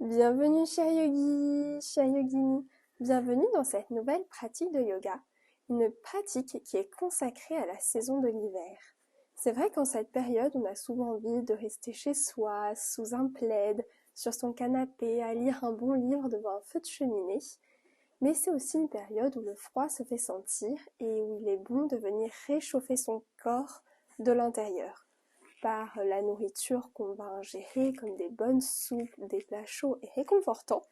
Bienvenue cher yogi, chère yogini. Bienvenue dans cette nouvelle pratique de yoga. Une pratique qui est consacrée à la saison de l'hiver. C'est vrai qu'en cette période, on a souvent envie de rester chez soi, sous un plaid, sur son canapé, à lire un bon livre devant un feu de cheminée. Mais c'est aussi une période où le froid se fait sentir et où il est bon de venir réchauffer son corps de l'intérieur par la nourriture qu'on va ingérer, comme des bonnes soupes, des plats chauds et réconfortants,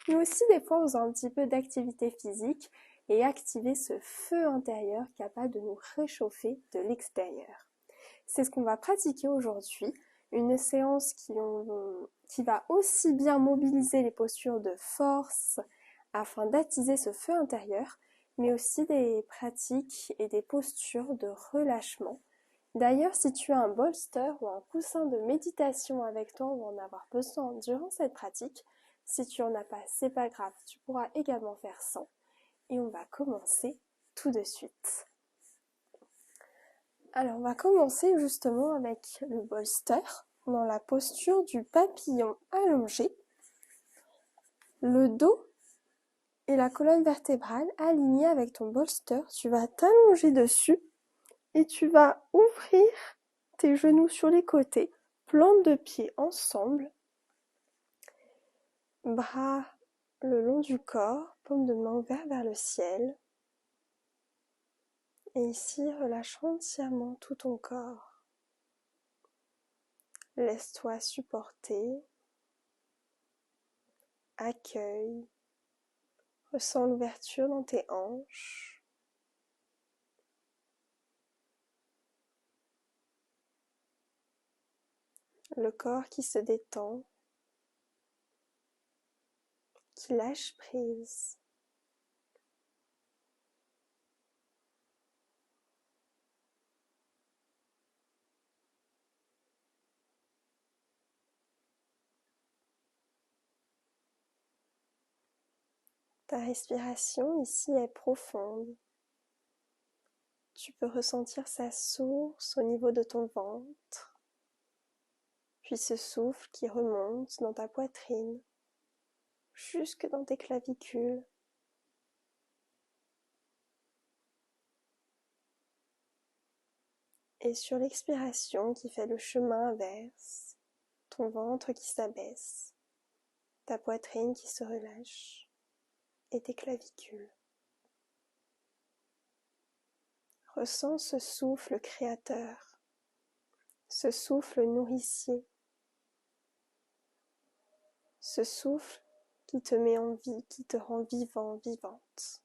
mais aussi des fois en faisant un petit peu d'activité physique et activer ce feu intérieur capable de nous réchauffer de l'extérieur. C'est ce qu'on va pratiquer aujourd'hui, une séance qui va aussi bien mobiliser les postures de force afin d'attiser ce feu intérieur, mais aussi des pratiques et des postures de relâchement. D'ailleurs, si tu as un bolster ou un coussin de méditation avec toi, on va en avoir besoin durant cette pratique. Si tu en as pas, c'est pas grave, tu pourras également faire sans. Et on va commencer tout de suite. Alors, on va commencer justement avec le bolster, dans la posture du papillon allongé. Le dos et la colonne vertébrale alignés avec ton bolster, tu vas t'allonger dessus et tu vas ouvrir tes genoux sur les côtés, plantes de pied ensemble, bras le long du corps, paume de main ouverte vers le ciel. Et ici, relâche entièrement tout ton corps. Laisse-toi supporter. Accueille. Ressens l'ouverture dans tes hanches. Le corps qui se détend, qui lâche prise. Ta respiration ici est profonde. Tu peux ressentir sa source au niveau de ton ventre, puis ce souffle qui remonte dans ta poitrine, jusque dans tes clavicules. Et sur l'expiration qui fait le chemin inverse, ton ventre qui s'abaisse, ta poitrine qui se relâche et tes clavicules. Ressens ce souffle créateur, ce souffle nourricier, ce souffle qui te met en vie, qui te rend vivant, vivante.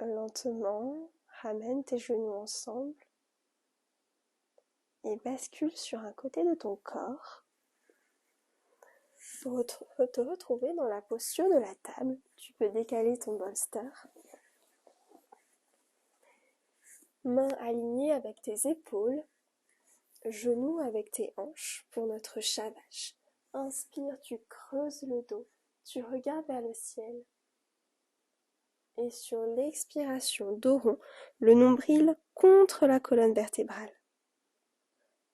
Lentement, ramène tes genoux ensemble et bascule sur un côté de ton corps pour te retrouver dans la posture de la table. Tu peux décaler ton bolster. Mains alignées avec tes épaules, genoux avec tes hanches pour notre shavasana. Inspire, tu creuses le dos, tu regardes vers le ciel. Et sur l'expiration, dos rond, le nombril contre la colonne vertébrale.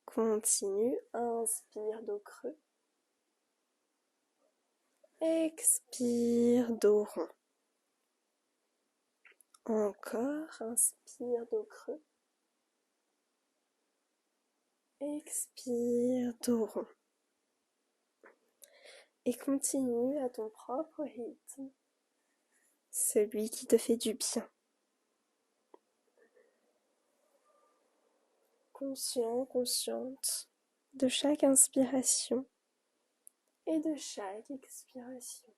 Continue, inspire, dos creux. Expire, dos rond. Encore, inspire, dos creux. Expire, dos rond. Et continue à ton propre rythme, celui qui te fait du bien. Conscient, consciente de chaque inspiration et de chaque expiration.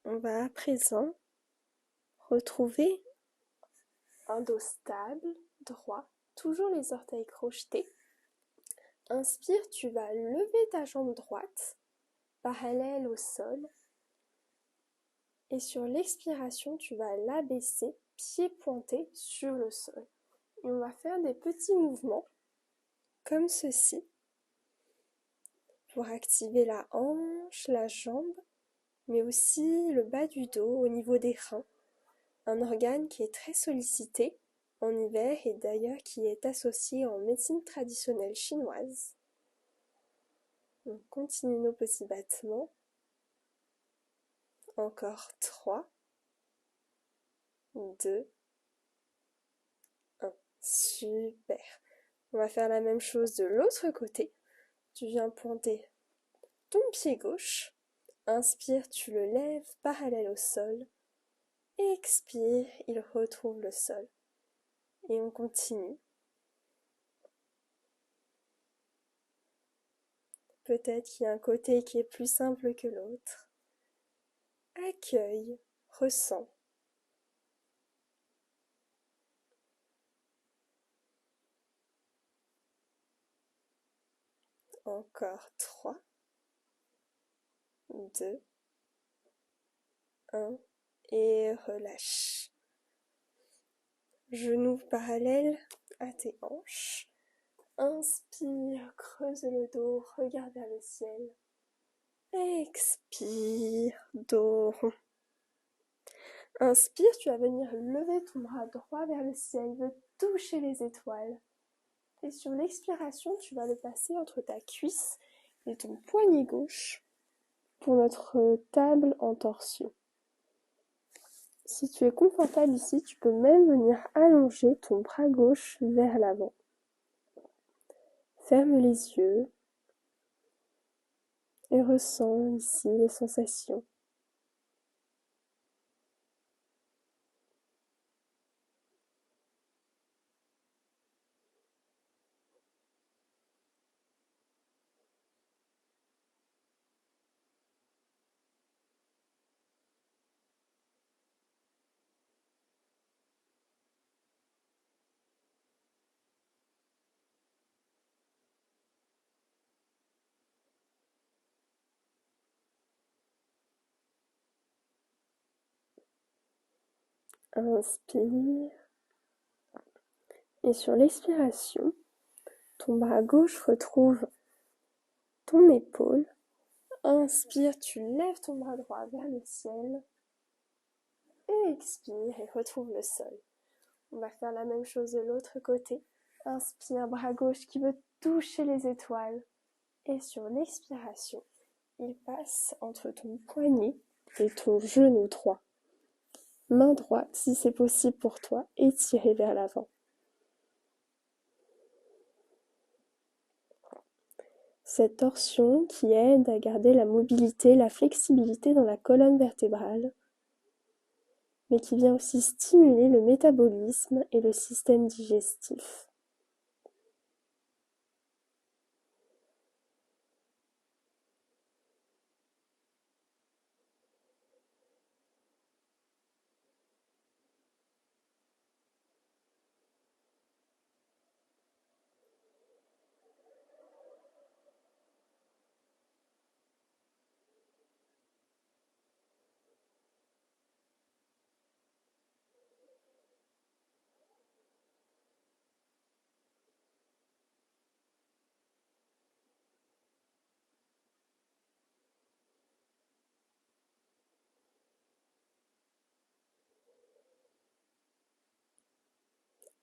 On va à présent retrouver un dos stable, droit, toujours les orteils crochetés. Inspire, tu vas lever ta jambe droite, parallèle au sol. Et sur l'expiration, tu vas l'abaisser, pied pointé sur le sol. Et on va faire des petits mouvements, comme ceci, pour activer la hanche, la jambe, mais aussi le bas du dos au niveau des reins. Un organe qui est très sollicité en hiver et d'ailleurs qui est associé en médecine traditionnelle chinoise. On continue nos petits battements. Encore 3, 2, 1. Super. On va faire la même chose de l'autre côté. Tu viens pointer ton pied gauche. Inspire, tu le lèves parallèle au sol. Expire, il retrouve le sol. Et on continue. Peut-être qu'il y a un côté qui est plus simple que l'autre. Accueille, ressens. Encore 3, 2, 1 et relâche. Genoux parallèles à tes hanches. Inspire, creuse le dos, regarde vers le ciel. Expire, dos rond. Inspire, tu vas venir lever ton bras droit vers le ciel, il veut toucher les étoiles. Et sur l'expiration, tu vas le passer entre ta cuisse et ton poignet gauche pour notre table en torsion. Si tu es confortable ici, tu peux même venir allonger ton bras gauche vers l'avant. Ferme les yeux et ressens ici les sensations. Inspire. Et sur l'expiration, ton bras gauche retrouve ton épaule. Inspire, tu lèves ton bras droit vers le ciel. Et expire et retrouve le sol. On va faire la même chose de l'autre côté. Inspire, bras gauche qui veut toucher les étoiles. Et sur l'expiration, il passe entre ton poignet et ton genou droit. Main droite, si c'est possible pour toi, étirée vers l'avant. Cette torsion qui aide à garder la mobilité, la flexibilité dans la colonne vertébrale, mais qui vient aussi stimuler le métabolisme et le système digestif.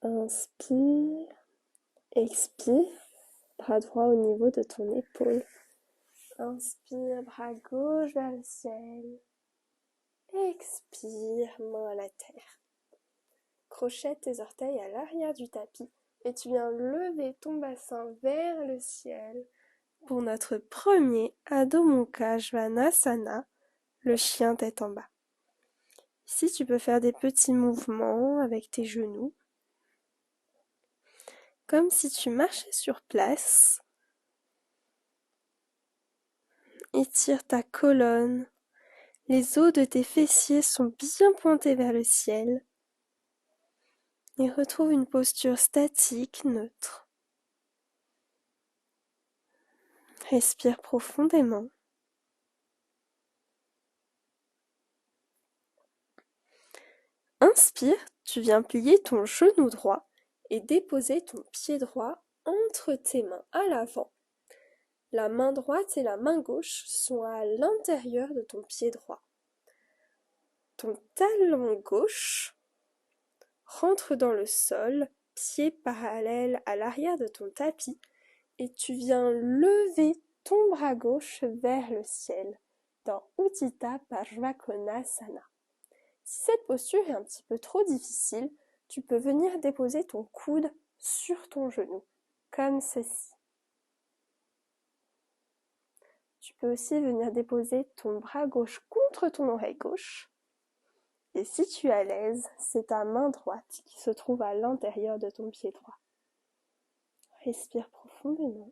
Inspire, expire, bras droit au niveau de ton épaule. Inspire, bras gauche vers le ciel. Expire, main à la terre. Crochette tes orteils à l'arrière du tapis et tu viens lever ton bassin vers le ciel pour notre premier Adho Mukha Svanasana, le chien tête en bas. Ici, tu peux faire des petits mouvements avec tes genoux, comme si tu marchais sur place. Étire ta colonne. Les os de tes fessiers sont bien pointés vers le ciel. Et retrouve une posture statique, neutre. Respire profondément. Inspire, tu viens plier ton genou droit et déposer ton pied droit entre tes mains à l'avant. La main droite et la main gauche sont à l'intérieur de ton pied droit. Ton talon gauche rentre dans le sol, pied parallèle à l'arrière de ton tapis, et tu viens lever ton bras gauche vers le ciel dans Utthita Parvakonasana. Si cette posture est un petit peu trop difficile, tu peux venir déposer ton coude sur ton genou, comme ceci. Tu peux aussi venir déposer ton bras gauche contre ton oreille gauche. Et si tu es à l'aise, c'est ta main droite qui se trouve à l'intérieur de ton pied droit. Respire profondément.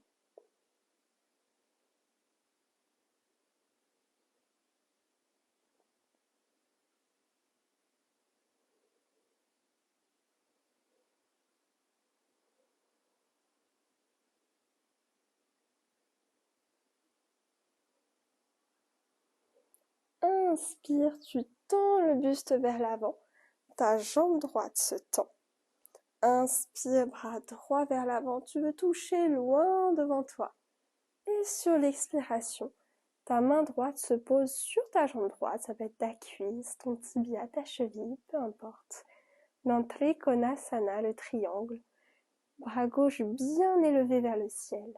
Inspire, tu tends le buste vers l'avant. Ta jambe droite se tend. Inspire, bras droit vers l'avant. Tu veux toucher loin devant toi. Et sur l'expiration, ta main droite se pose sur ta jambe droite. Ça peut être ta cuisse, ton tibia, ta cheville, peu importe. Dans Trikonasana, le triangle. Bras gauche bien élevé vers le ciel.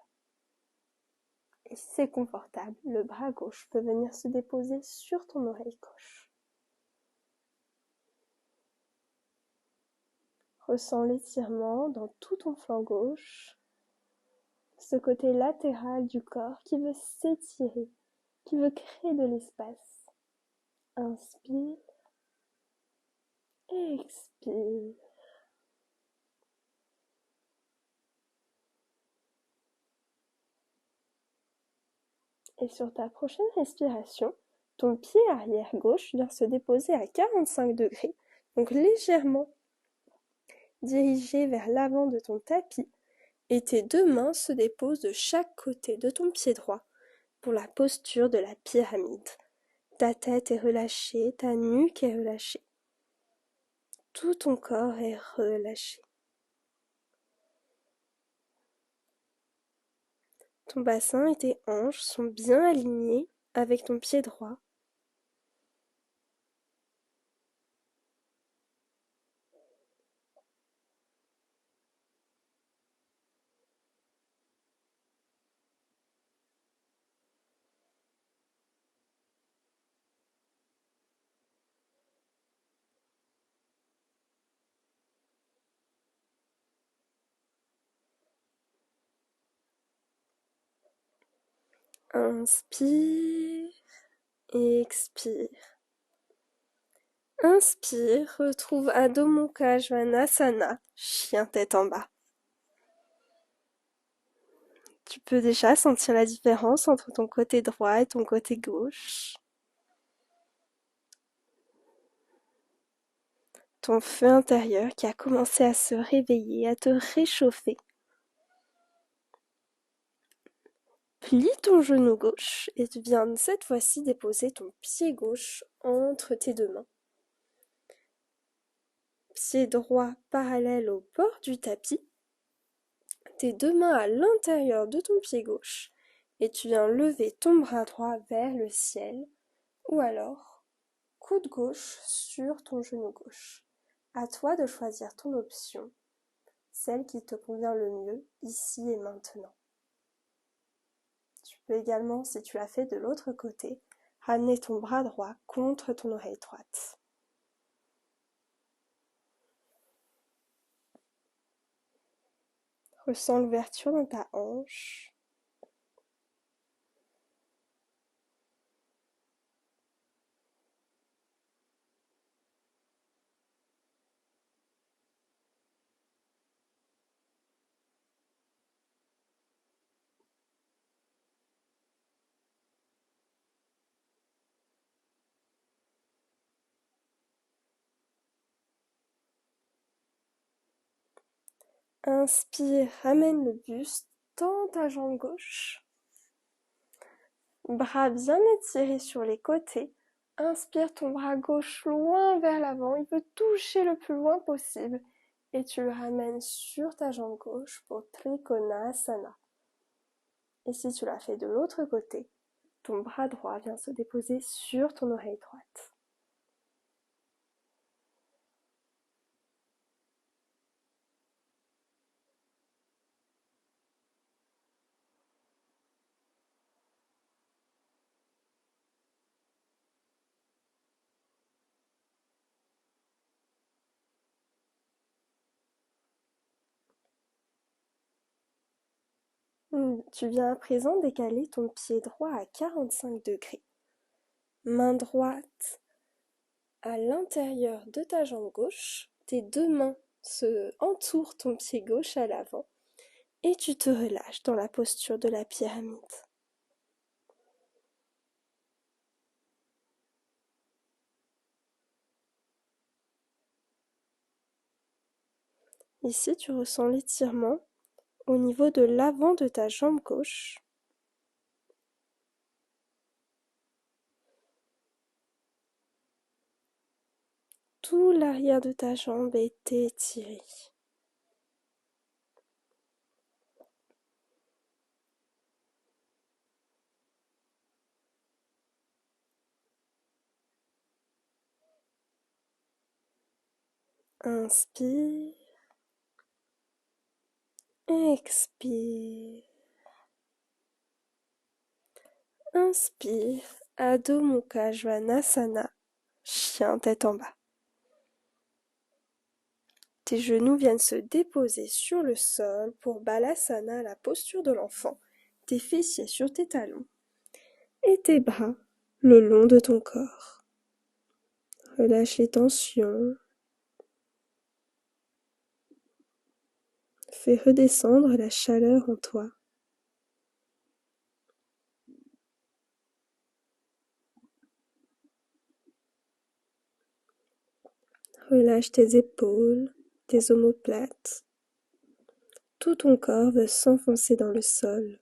Et si c'est confortable, le bras gauche peut venir se déposer sur ton oreille gauche. Ressens l'étirement dans tout ton flanc gauche, ce côté latéral du corps qui veut s'étirer, qui veut créer de l'espace. Inspire, expire. Et sur ta prochaine respiration, ton pied arrière gauche vient se déposer à 45 degrés, donc légèrement dirigé vers l'avant de ton tapis, et tes deux mains se déposent de chaque côté de ton pied droit pour la posture de la pyramide. Ta tête est relâchée, ta nuque est relâchée. Tout ton corps est relâché. Ton bassin et tes hanches sont bien alignés avec ton pied droit. Inspire et expire. Inspire, retrouve Adho Mukha Svanasana, chien tête en bas. Tu peux déjà sentir la différence entre ton côté droit et ton côté gauche. Ton feu intérieur qui a commencé à se réveiller, à te réchauffer. Plie ton genou gauche et tu viens cette fois-ci déposer ton pied gauche entre tes deux mains. Pied droit parallèle au bord du tapis. Tes deux mains à l'intérieur de ton pied gauche et tu viens lever ton bras droit vers le ciel ou alors coude gauche sur ton genou gauche. À toi de choisir ton option. celle qui te convient le mieux, ici et maintenant. Tu peux également, si tu l'as fait de l'autre côté, ramener ton bras droit contre ton oreille droite. Ressens l'ouverture dans ta hanche. Inspire, ramène le buste, tends ta jambe gauche. Bras bien étirés sur les côtés. Inspire ton bras gauche loin vers l'avant, il peut toucher le plus loin possible. Et tu le ramènes sur ta jambe gauche pour Trikonasana. Et si tu l'as fait de l'autre côté, ton bras droit vient se déposer sur ton oreille droite. Tu viens à présent décaler ton pied droit à 45 degrés. Main droite à l'intérieur de ta jambe gauche. Tes deux mains se entourent ton pied gauche à l'avant. Et tu te relâches dans la posture de la pyramide. Ici, tu ressens l'étirement au niveau de l'avant de ta jambe gauche. Tout l'arrière de ta jambe est étiré. Inspire. Expire. Inspire. Adho Mukha Svanasana. Chien tête en bas. Tes genoux viennent se déposer sur le sol pour Balasana, la posture de l'enfant. Tes fessiers sur tes talons. Et tes bras le long de ton corps. Relâche les tensions. Fais redescendre la chaleur en toi. Relâche tes épaules, tes omoplates. Tout ton corps veut s'enfoncer dans le sol.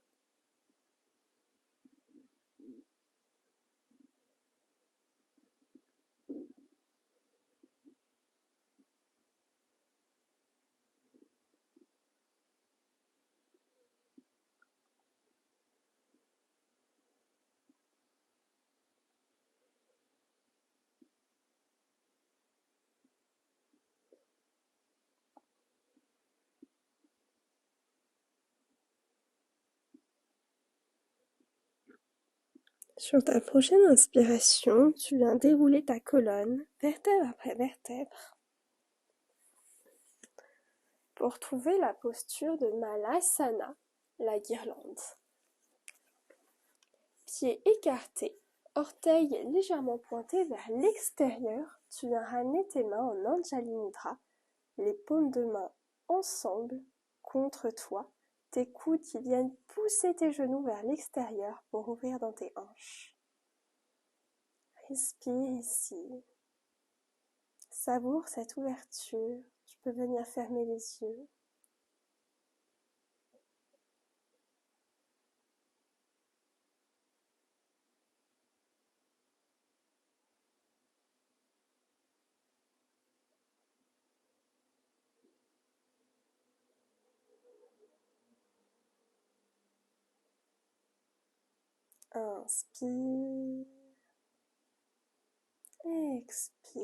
Sur ta prochaine inspiration, tu viens dérouler ta colonne, vertèbre après vertèbre, pour trouver la posture de Malasana, la guirlande. Pieds écartés, orteils légèrement pointés vers l'extérieur, tu viens ramener tes mains en Anjali Mudra, les paumes de main ensemble, contre toi, tes coudes qui viennent pousser tes genoux vers l'extérieur pour ouvrir dans tes hanches. Respire ici. Savoure cette ouverture. Tu peux venir fermer les yeux. Inspire. Expire.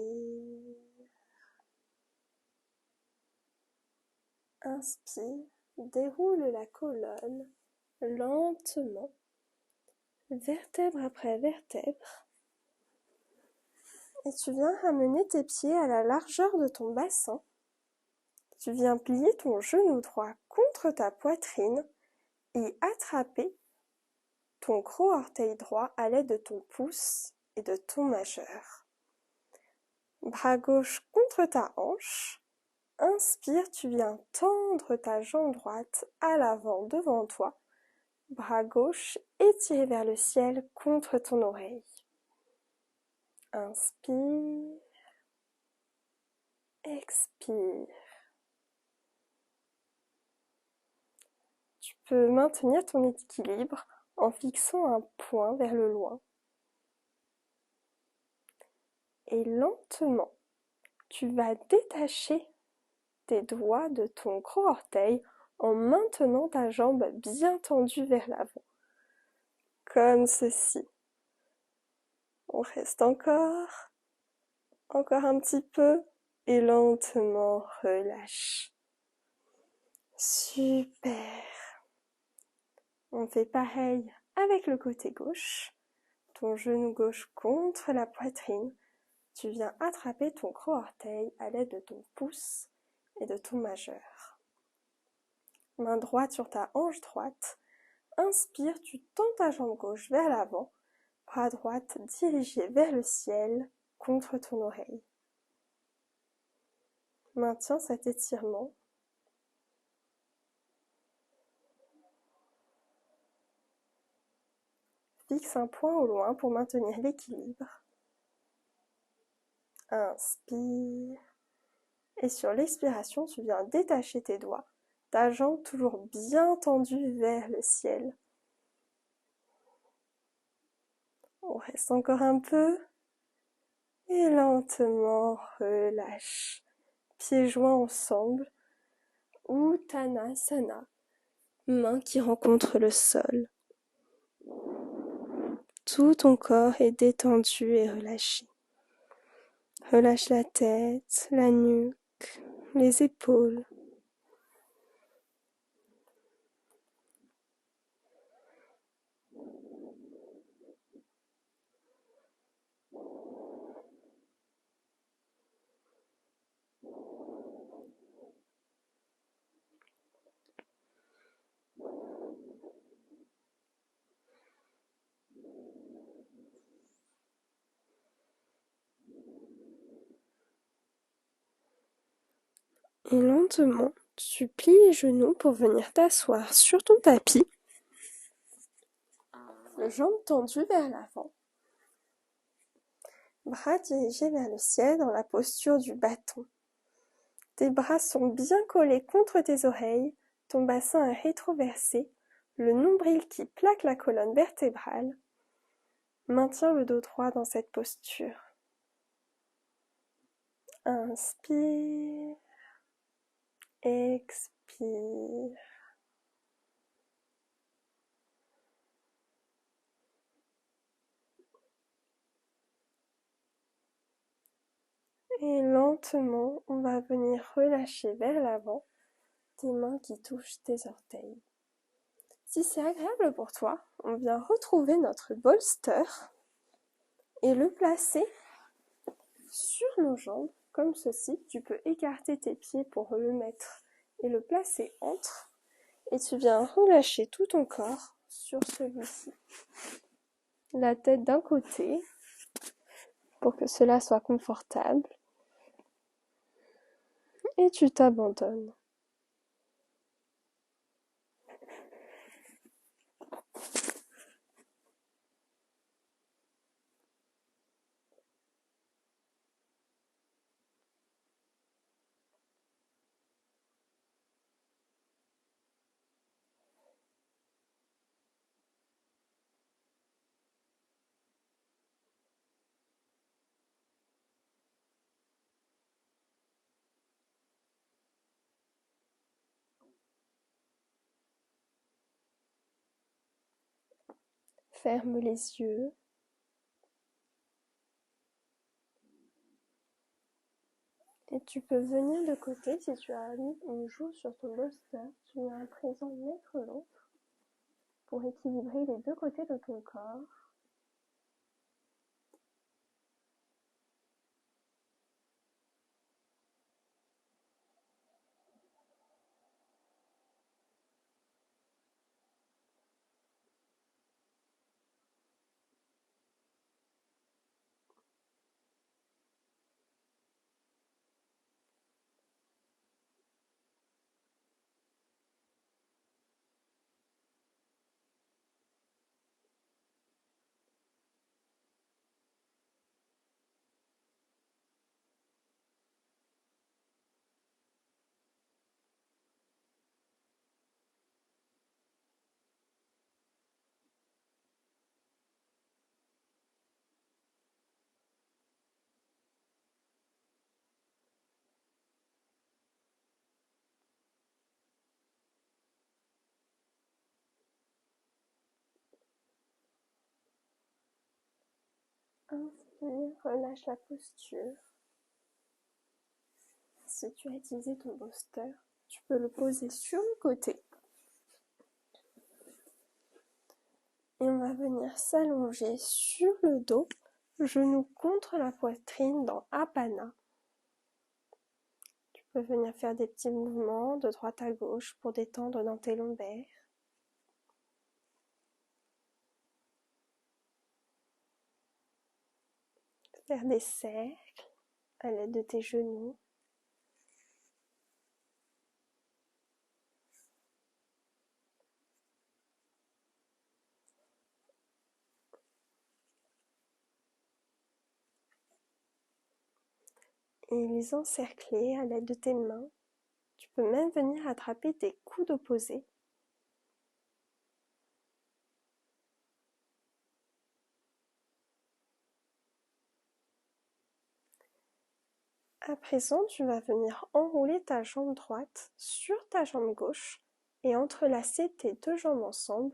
Inspire, déroule la colonne lentement, vertèbre après vertèbre. Et tu viens ramener tes pieds à la largeur de ton bassin. Tu viens plier ton genou droit contre ta poitrine et attraper ton gros orteil droit à l'aide de ton pouce et de ton majeur. Bras gauche contre ta hanche. Inspire, tu viens tendre ta jambe droite à l'avant devant toi. Bras gauche étiré vers le ciel contre ton oreille. Inspire. Expire. Tu peux maintenir ton équilibre en fixant un point vers le loin. Et lentement, tu vas détacher tes doigts de ton gros orteil en maintenant ta jambe bien tendue vers l'avant. Comme ceci. On reste encore un petit peu et lentement relâche. Super. On fait pareil avec le côté gauche. Ton genou gauche contre la poitrine. Tu viens attraper ton gros orteil à l'aide de ton pouce et de ton majeur. Main droite sur ta hanche droite. Inspire, tu tends ta jambe gauche vers l'avant. Bras droit dirigé vers le ciel contre ton oreille. Maintiens cet étirement. Fixe un point au loin pour maintenir l'équilibre. Inspire. Et sur l'expiration, tu viens détacher tes doigts. Ta jambe toujours bien tendue vers le ciel. On reste encore un peu. Et lentement relâche. Pieds joints ensemble. Uttanasana. Mains qui rencontrent le sol. Tout ton corps est détendu et relâché. Relâche la tête, la nuque, les épaules. Et lentement, tu plies les genoux pour venir t'asseoir sur ton tapis. Les jambes tendues vers l'avant. Bras dirigés vers le ciel dans la posture du bâton. Tes bras sont bien collés contre tes oreilles, ton bassin est rétroversé, le nombril qui plaque la colonne vertébrale. Maintiens le dos droit dans cette posture. Inspire. Expire. Et lentement, on va venir relâcher vers l'avant tes mains qui touchent tes orteils. Si c'est agréable pour toi, on vient retrouver notre bolster et le placer sur nos jambes, comme ceci. Tu peux écarter tes pieds pour le mettre et le placer entre. Et tu viens relâcher tout ton corps sur celui-ci. La tête d'un côté, pour que cela soit confortable. Et tu t'abandonnes. Ferme les yeux. Et Tu peux venir de côté si tu as mis une joue sur ton bolster. Tu viens à présent mettre l'autre pour équilibrer les deux côtés de ton corps. Inspire, relâche la posture. Si tu as utilisé ton bolster, tu peux le poser sur le côté. Et on va venir s'allonger sur le dos, genou contre la poitrine dans Apana. Tu peux venir faire des petits mouvements de droite à gauche pour détendre dans tes lombaires. Faire des cercles à l'aide de tes genoux. Et les encercler à l'aide de tes mains. Tu peux même venir attraper tes coudes opposés. À présent, tu vas venir enrouler ta jambe droite sur ta jambe gauche et entrelacer tes deux jambes ensemble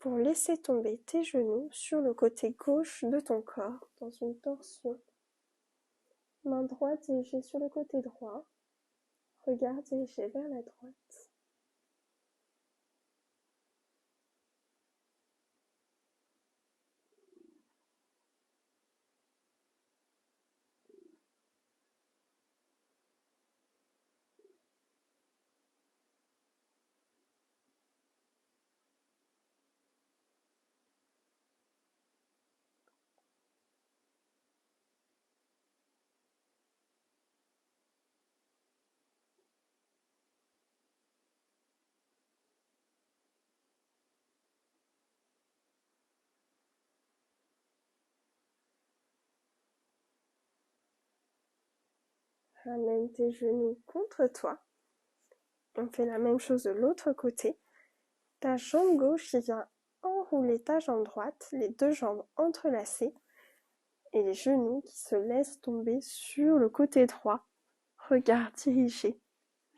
pour laisser tomber tes genoux sur le côté gauche de ton corps dans une torsion. Main droite dirigée sur le côté droit, regard dirigé vers la droite. Ramène tes genoux contre toi. On fait la même chose de l'autre côté. Ta jambe gauche vient enrouler ta jambe droite, les deux jambes entrelacées et les genoux qui se laissent tomber sur le côté droit, regard dirigé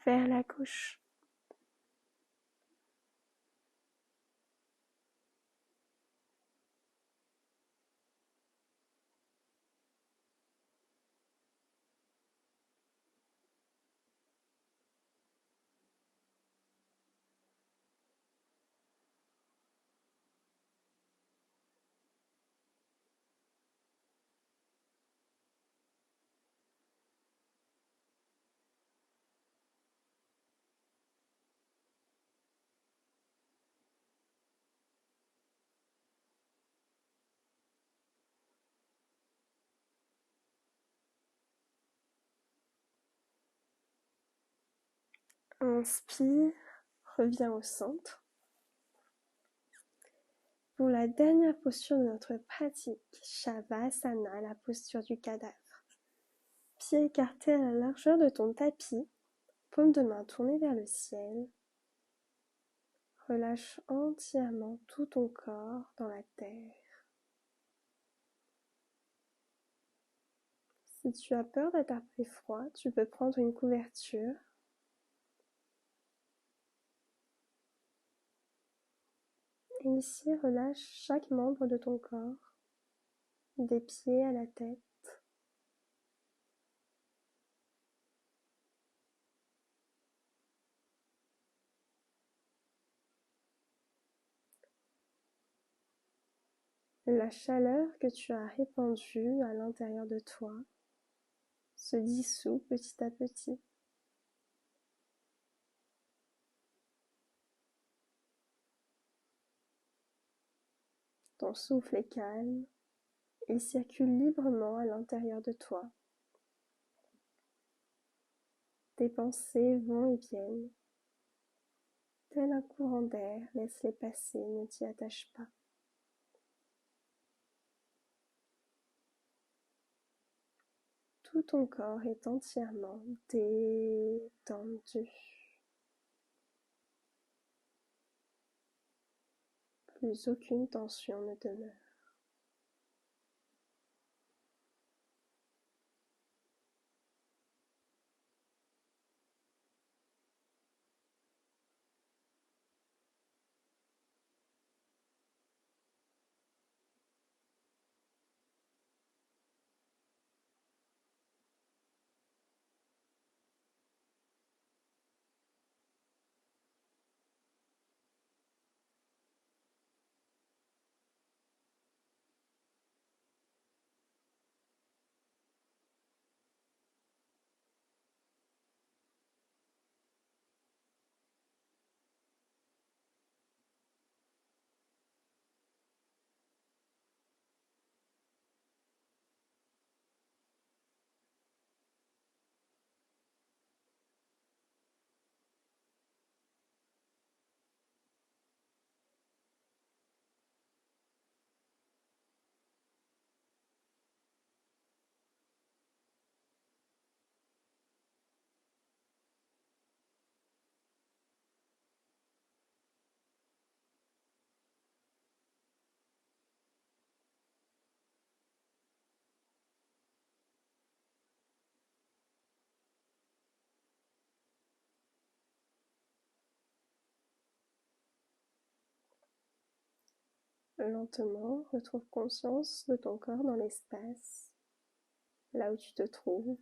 vers la gauche. Inspire, reviens au centre. Pour la dernière posture de notre pratique, Shavasana, la posture du cadavre. Pieds écartés à la largeur de ton tapis, paume de main tournée vers le ciel. Relâche entièrement tout ton corps dans la terre. Si tu as peur d'attraper froid, tu peux prendre une couverture. Et ici, relâche chaque membre de ton corps, des pieds à la tête. La chaleur que tu as répandue à l'intérieur de toi se dissout petit à petit. Ton souffle est calme, il circule librement à l'intérieur de toi. Tes pensées vont et viennent. Tel un courant d'air, laisse-les passer, ne t'y attache pas. Tout ton corps est entièrement détendu. Plus aucune tension ne demeure. Lentement, retrouve conscience de ton corps dans l'espace, là où tu te trouves.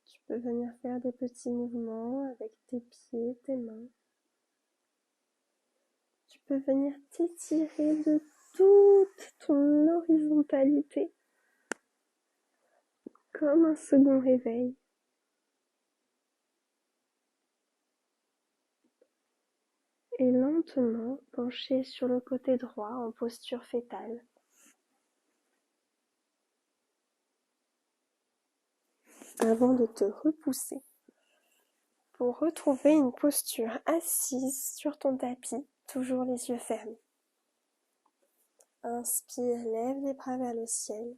Tu peux venir faire des petits mouvements avec tes pieds, tes mains. Tu peux venir t'étirer de toute ton horizontalité, comme un second réveil. Et lentement pencher sur le côté droit en posture fétale. Avant de te repousser pour retrouver une posture assise sur ton tapis, toujours les yeux fermés. Inspire, lève les bras vers le ciel.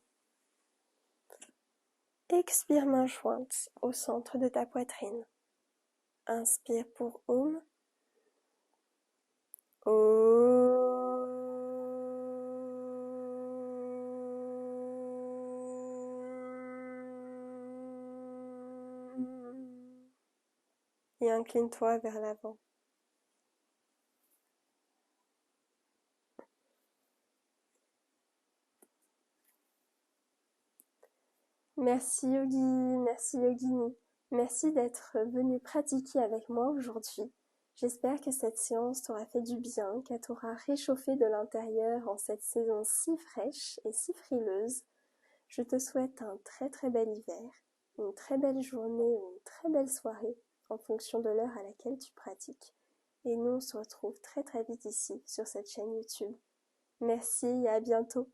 Expire, main jointe au centre de ta poitrine. Inspire pour Om. Et incline-toi vers l'avant. Merci Yogi, merci Yogini, merci d'être venu pratiquer avec moi aujourd'hui. J'espère que cette séance t'aura fait du bien, qu'elle t'aura réchauffé de l'intérieur en cette saison si fraîche et si frileuse. Je te souhaite un très très bel hiver, une très belle journée ou une très belle soirée en fonction de l'heure à laquelle tu pratiques. Et nous on se retrouve très très vite ici sur cette chaîne YouTube. Merci et à bientôt.